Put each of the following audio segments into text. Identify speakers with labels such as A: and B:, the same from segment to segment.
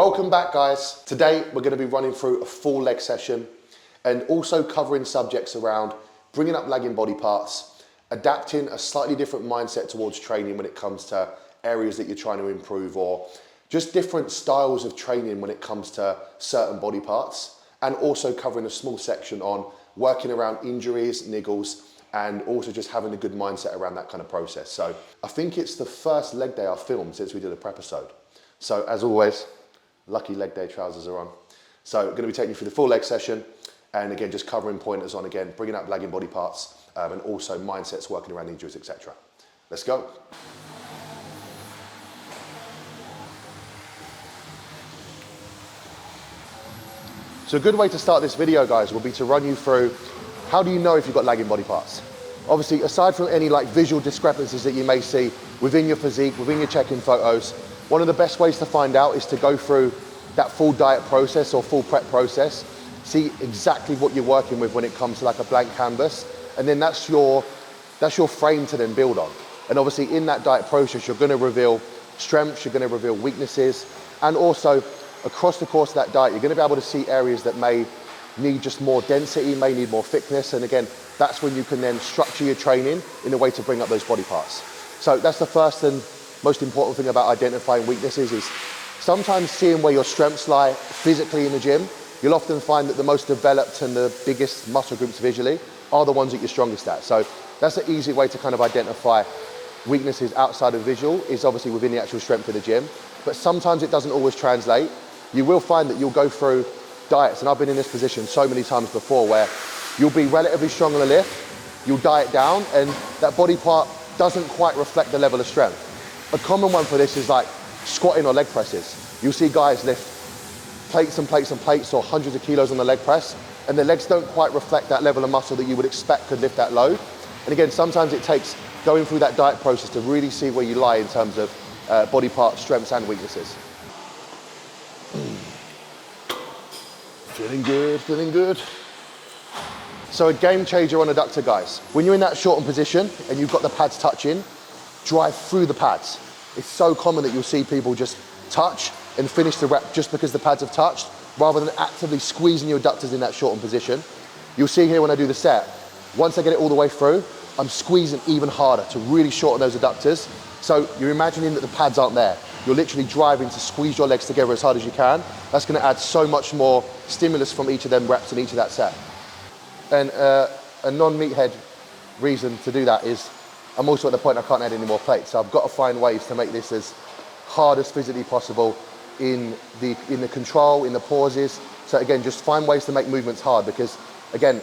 A: Welcome back, guys. Today we're going to be running through a full leg session and also covering subjects around bringing up lagging body parts, adapting a slightly different mindset towards training when it comes to areas that you're trying to improve, or just different styles of training when it comes to certain body parts, and also covering a small section on working around injuries, niggles, and also just having a good mindset around that kind of process. So I think it's the first leg day I've filmed since we did a prep episode. So as always, lucky leg day trousers are on. So I'm going to be taking you through the full leg session, and again, just covering pointers on, again, bringing up lagging body parts, and also mindsets working around injuries, etc. Let's go. So a good way to start this video, guys, will be to run you through how do you know if you've got lagging body parts. Obviously, aside from any visual discrepancies that you may see within your physique, within your check-in photos, one of the best ways to find out is to go through that full diet process or full prep process, see exactly what you're working with when it comes to a blank canvas, and then that's your frame to then build on. And obviously in that diet process, you're gonna reveal strengths, you're gonna reveal weaknesses, and also across the course of that diet, you're gonna be able to see areas that may need just more density, may need more thickness, and again, that's when you can then structure your training in a way to bring up those body parts. So that's the first and most important thing about identifying weaknesses, is sometimes seeing where your strengths lie physically in the gym. You'll often find that the most developed and the biggest muscle groups visually are the ones that you're strongest at. So that's an easy way to kind of identify weaknesses outside of visual, is obviously within the actual strength of the gym. But sometimes it doesn't always translate. You will find that you'll go through diets, and I've been in this position so many times before, where you'll be relatively strong on the lift, you'll diet down, and that body part doesn't quite reflect the level of strength. A common one for this is squatting or leg presses. You'll see guys lift plates and plates and plates, or hundreds of kilos on the leg press, and the legs don't quite reflect that level of muscle that you would expect could lift that load. And again, sometimes it takes going through that diet process to really see where you lie in terms of body part strengths and weaknesses. Feeling good, feeling good. So a game changer on adductor, guys. When you're in that shortened position and you've got the pads touching, drive through the pads. It's so common that you'll see people just touch and finish the rep just because the pads have touched, rather than actively squeezing your adductors in that shortened position. You'll see here when I do the set, once I get it all the way through, I'm squeezing even harder to really shorten those adductors. So you're imagining that the pads aren't there. You're literally driving to squeeze your legs together as hard as you can. That's gonna add so much more stimulus from each of them reps in each of that set. And a non-meathead reason to do that is I'm also at the point I can't add any more plates. So I've got to find ways to make this as hard as physically possible in the control, in the pauses. So again, just find ways to make movements hard, because again,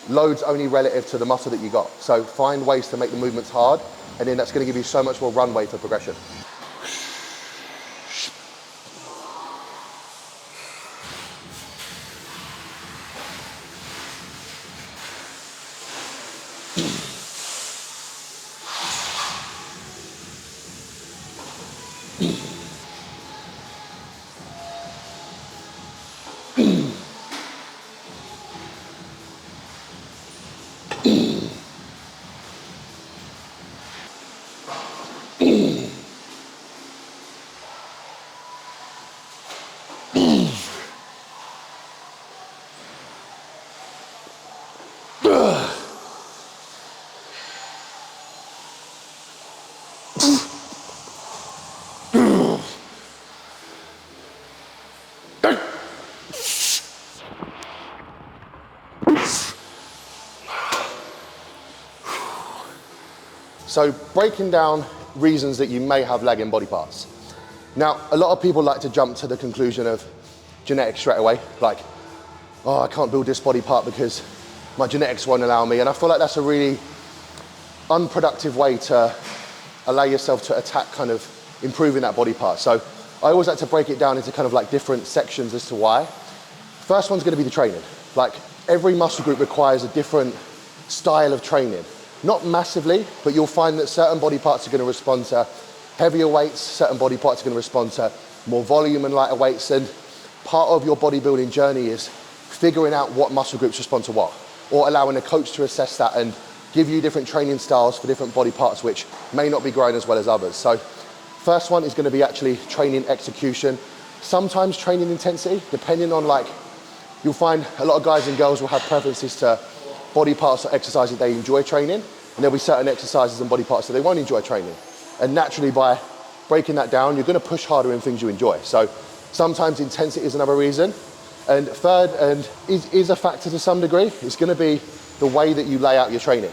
A: load's only relative to the muscle that you got. So find ways to make the movements hard, and then that's going to give you so much more runway for progression. So breaking down reasons that you may have lagging body parts. Now, a lot of people like to jump to the conclusion of genetics straight away, oh, I can't build this body part because my genetics won't allow me. And I feel like that's a really unproductive way to allow yourself to attack kind of improving that body part. So I always like to break it down into kind of different sections as to why. First one's gonna be the training. Every muscle group requires a different style of training. Not massively, but you'll find that certain body parts are going to respond to heavier weights, certain body parts are going to respond to more volume and lighter weights, and part of your bodybuilding journey is figuring out what muscle groups respond to what, or allowing a coach to assess that and give you different training styles for different body parts which may not be growing as well as others. So first one is going to be actually training execution. Sometimes training intensity, depending on like, you'll find a lot of guys and girls will have preferences to body parts or exercises they enjoy training, and there'll be certain exercises and body parts that they won't enjoy training. And naturally, by breaking that down, you're gonna push harder in things you enjoy. So sometimes intensity is another reason. And third, and is a factor to some degree, it's gonna be the way that you lay out your training.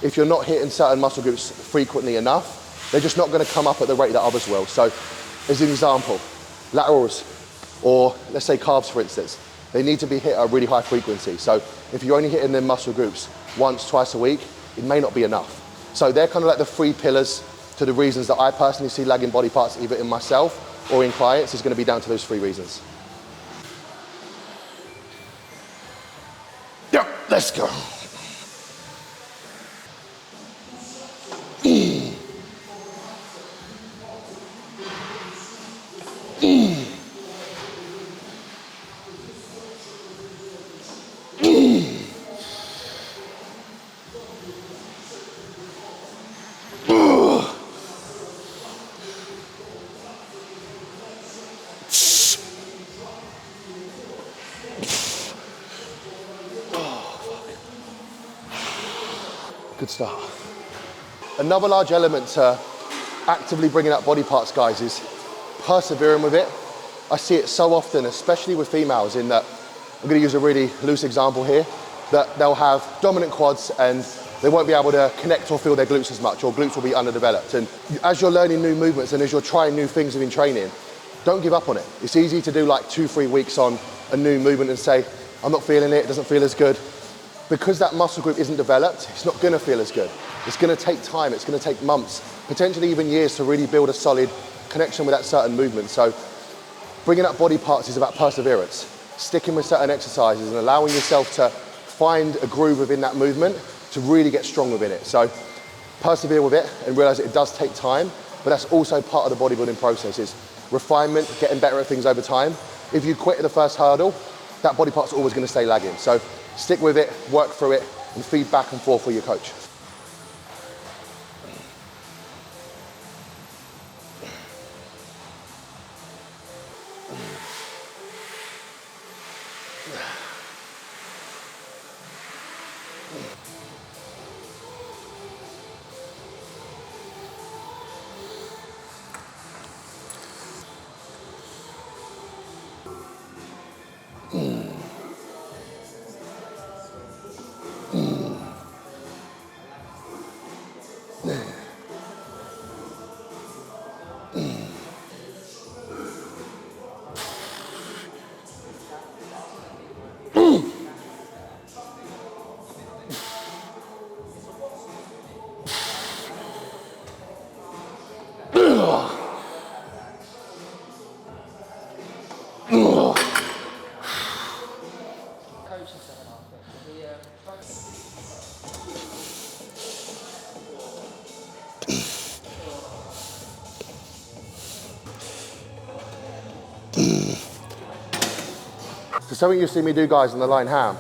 A: If you're not hitting certain muscle groups frequently enough, they're just not gonna come up at the rate that others will. So as an example, laterals, or let's say calves for instance, they need to be hit at a really high frequency. So if you're only hitting them muscle groups once, twice a week, it may not be enough. So they're kind of like the three pillars to the reasons that I personally see lagging body parts either in myself or in clients is gonna be down to those three reasons. Yep, let's go. Good start. Another large element to actively bringing up body parts, guys, is persevering with it. I see it so often, especially with females, in that, I'm gonna use a really loose example here, that they'll have dominant quads and they won't be able to connect or feel their glutes as much, or glutes will be underdeveloped. And as you're learning new movements and as you're trying new things within training, don't give up on it. It's easy to do like 2-3 weeks on a new movement and say, I'm not feeling it, it doesn't feel as good. Because that muscle group isn't developed, it's not gonna feel as good. It's gonna take time, it's gonna take months, potentially even years to really build a solid connection with that certain movement. So bringing up body parts is about perseverance, sticking with certain exercises and allowing yourself to find a groove within that movement to really get strong within it. So persevere with it and realize that it does take time, but that's also part of the bodybuilding process, is refinement, getting better at things over time. If you quit at the first hurdle, that body part's always gonna stay lagging. So stick with it, work through it, and feed back and forth with your coach. So something you see me do, guys, on the line ham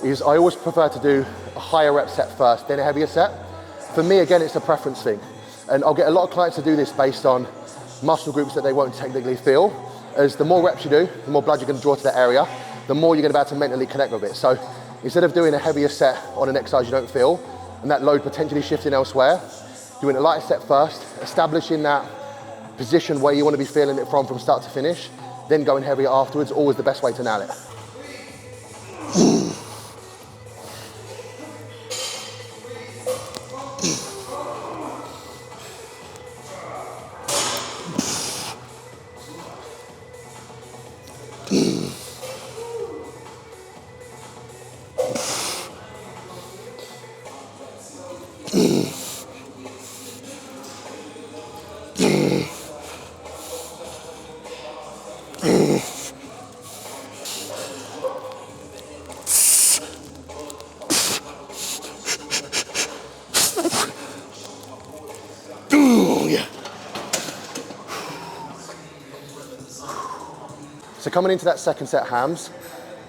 A: is I always prefer to do a higher rep set first, then a heavier set. For me, again, it's a preference thing. And I'll get a lot of clients to do this based on muscle groups that they won't technically feel. As the more reps you do, the more blood you're gonna draw to that area, the more you're gonna be able to mentally connect with it. So instead of doing a heavier set on an exercise you don't feel, and that load potentially shifting elsewhere, doing a lighter set first, establishing that position where you wanna be feeling it from start to finish, then going heavier afterwards, always the best way to nail it. So coming into that second set hams,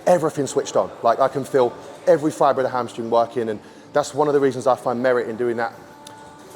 A: everything switched on. Like I can feel every fiber of the hamstring working, and that's one of the reasons I find merit in doing that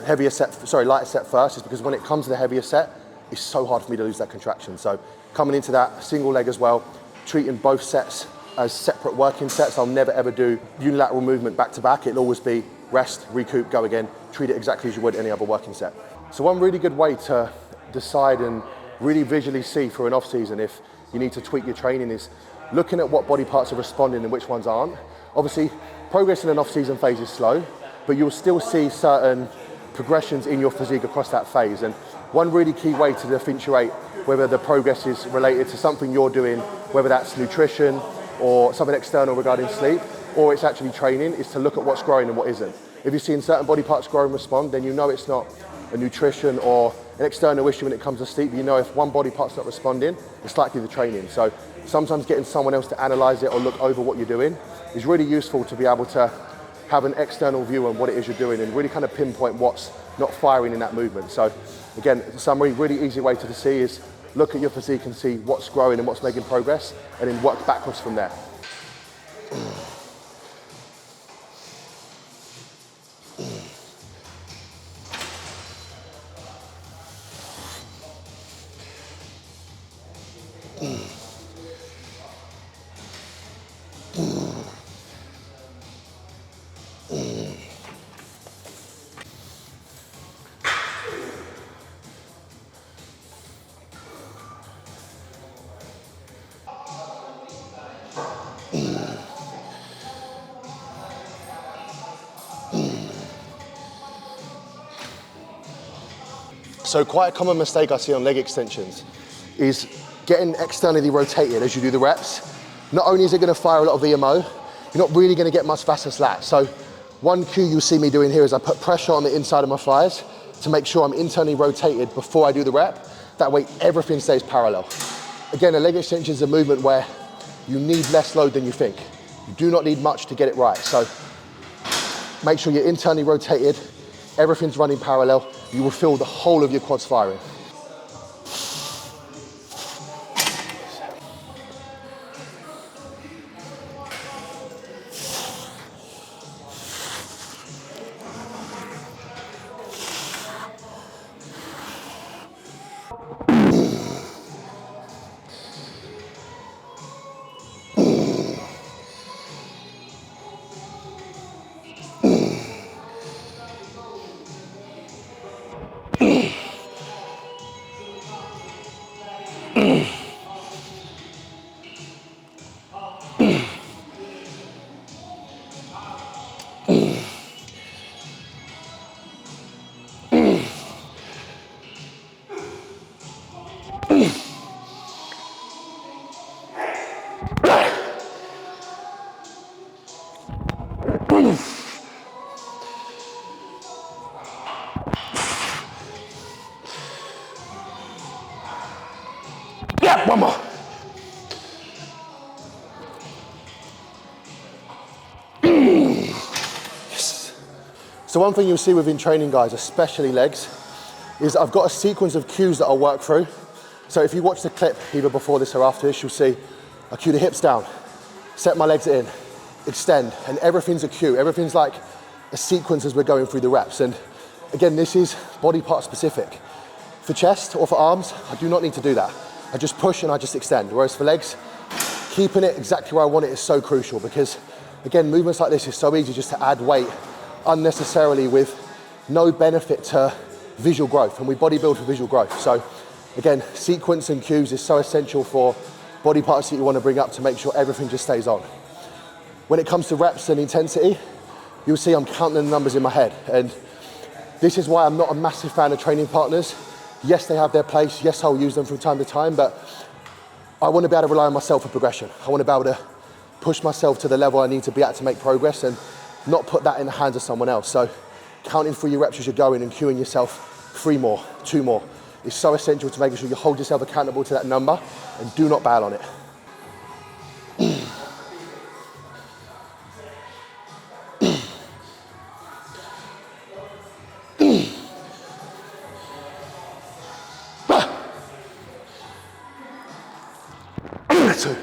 A: lighter set first, is because when it comes to the heavier set, it's so hard for me to lose that contraction. So coming into that single leg as well, treating both sets as separate working sets. I'll never ever do unilateral movement back to back. It'll always be rest, recoup, go again. Treat it exactly as you would any other working set. So one really good way to decide and really visually see for an off season if you need to tweak your training is looking at what body parts are responding and which ones aren't. Obviously, progress in an off season phase is slow, but you'll still see certain progressions in your physique across that phase. And one really key way to differentiate whether the progress is related to something you're doing, whether that's nutrition or something external regarding sleep, or it's actually training, is to look at what's growing and what isn't. If you're seeing certain body parts grow and respond, then you know it's not a nutrition or an external issue when it comes to sleep. You know if one body part's not responding, it's likely the training. So sometimes getting someone else to analyze it or look over what you're doing is really useful to be able to have an external view on what it is you're doing and really kind of pinpoint what's not firing in that movement. So again, in summary, really easy way to see is look at your physique and see what's growing and what's making progress, and then work backwards from there. So quite a common mistake I see on leg extensions is getting externally rotated as you do the reps. Not only is it going to fire a lot of VMO, you're not really going to get much faster lat. So one cue you'll see me doing here is I put pressure on the inside of my thighs to make sure I'm internally rotated before I do the rep. That way everything stays parallel. Again, a leg extension is a movement where you need less load than you think. You do not need much to get it right. So make sure you're internally rotated, everything's running parallel. You will feel the whole of your quads firing. Yeah, one more. Yes. So one thing you'll see within training, guys, especially legs, is I've got a sequence of cues that I'll work through. So if you watch the clip either before this or after this, you'll see I cue the hips down, set my legs in, extend, and everything's a cue. Everything's like a sequence as we're going through the reps. And again, this is body part specific. For chest or for arms, I do not need to do that. I just push and I just extend. Whereas for legs, keeping it exactly where I want it is so crucial, because again, movements like this is so easy just to add weight unnecessarily with no benefit to visual growth, and we bodybuild for visual growth. So again, sequence and cues is so essential for body parts that you want to bring up to make sure everything just stays on. When it comes to reps and intensity, you'll see I'm counting the numbers in my head, and this is why I'm not a massive fan of training partners. Yes, they have their place. Yes, I'll use them from time to time, but I want to be able to rely on myself for progression. I want to be able to push myself to the level I need to be at to make progress and not put that in the hands of someone else. So counting through your reps as you're going and cueing yourself 3 more, 2 more is so essential to making sure you hold yourself accountable to that number and do not bail on it. Two.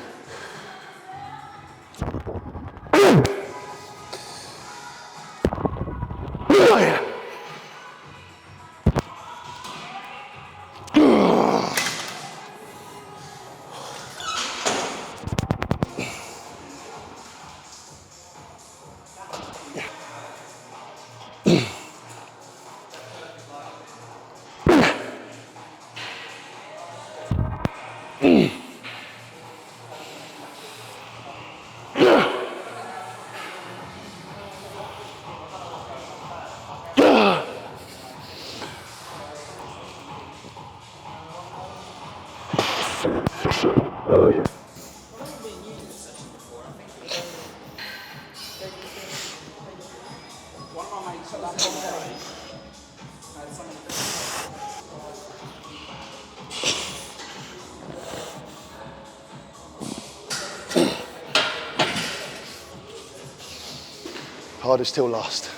A: Harder still last.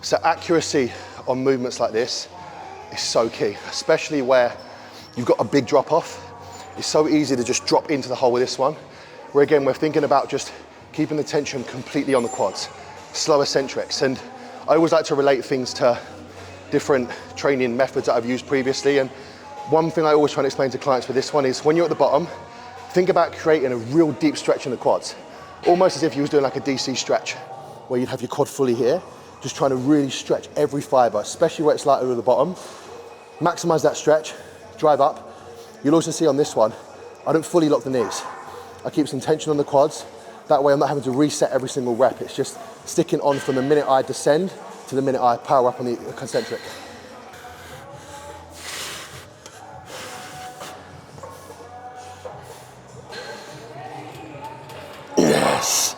A: So accuracy on movements like this is so key, especially where you've got a big drop off. It's so easy to just drop into the hole with this one, where again, we're thinking about just keeping the tension completely on the quads, slow eccentrics. And I always like to relate things to different training methods that I've used previously. And one thing I always try and explain to clients with this one is when you're at the bottom, think about creating a real deep stretch in the quads, almost as if you was doing like a DC stretch, where you'd have your quad fully here, just trying to really stretch every fiber, especially where it's lighter at the bottom. Maximize that stretch, drive up. You'll also see on this one, I don't fully lock the knees. I keep some tension on the quads. That way I'm not having to reset every single rep. It's just sticking on from the minute I descend to the minute I power up on the concentric. Yes.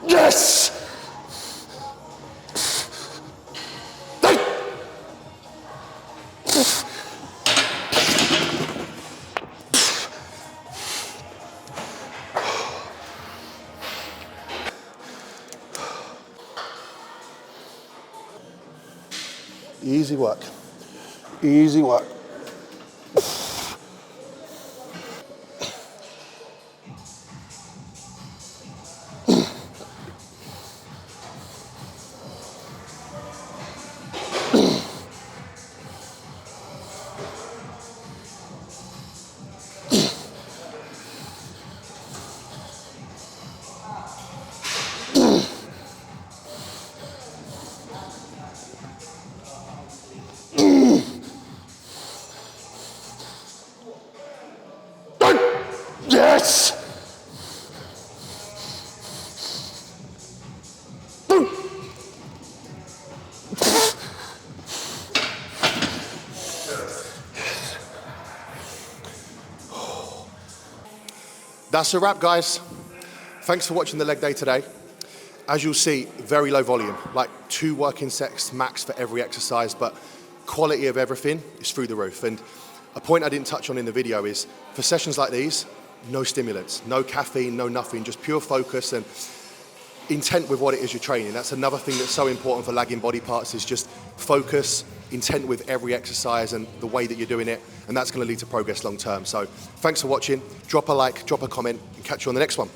A: Yes! Easy work. Easy work. Yes! That's a wrap, guys. Thanks for watching the leg day today. As you'll see, very low volume, like 2 working sets max for every exercise, but quality of everything is through the roof. And a point I didn't touch on in the video is, for sessions like these, no stimulants, no caffeine, no nothing, just pure focus and intent with what it is you're training. That's another thing that's so important for lagging body parts, is just focus, intent with every exercise and the way that you're doing it, and that's going to lead to progress long term. So thanks for watching. Drop a like, drop a comment, and catch you on the next one.